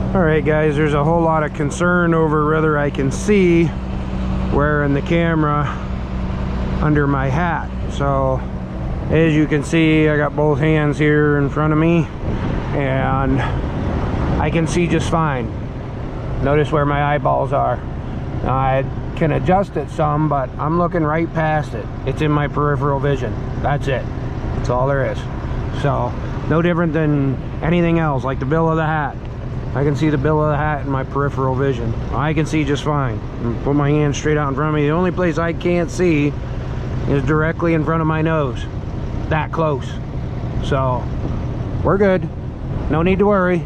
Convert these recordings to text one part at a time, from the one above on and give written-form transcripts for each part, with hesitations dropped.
Alright guys, there's a whole lot of concern over whether I can see wearing the camera under my hat. So as you can see, I got both hands here in front of me and I can see just fine. Notice where my eyeballs are. Now, I can adjust it some, but I'm looking right past it. It's in my peripheral vision. That's it. That's all there is. So no different than anything else, like the bill of the hat. I can see the bill of the hat in my peripheral vision. I can see just fine. Put my hand straight out in front of me. The only place I can't see is directly in front of my nose. That close. So we're good. No need to worry.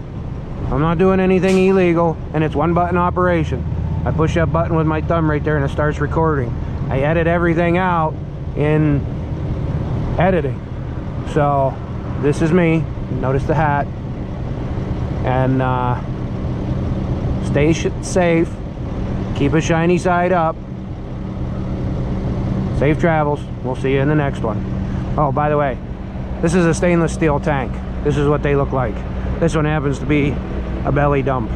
I'm not doing anything illegal, and it's one button operation. I push that button with my thumb right there and it starts recording. I edit everything out in editing. So this is me. Notice the hat. And stay safe. Keep a shiny side up. Safe travels. We'll see you in the next one. Oh, by the way, this is a stainless steel tank. This is what they look like. This one happens to be a belly dump.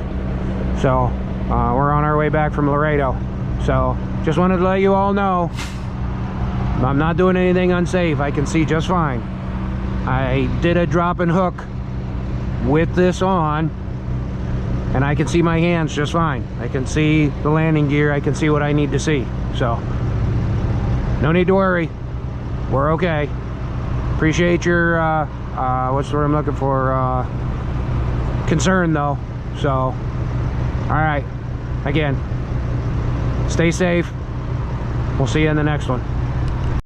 So we're on our way back from Laredo. So just wanted to let you all know I'm not doing anything unsafe. I can see just fine. I did a drop and hook with this on and I can see my hands just fine. I can see the landing gear. I can see what I need to see. So no need to worry. We're okay. Appreciate your what's the word I'm looking for, concern though. So all right, again, stay safe. We'll see you in the next one.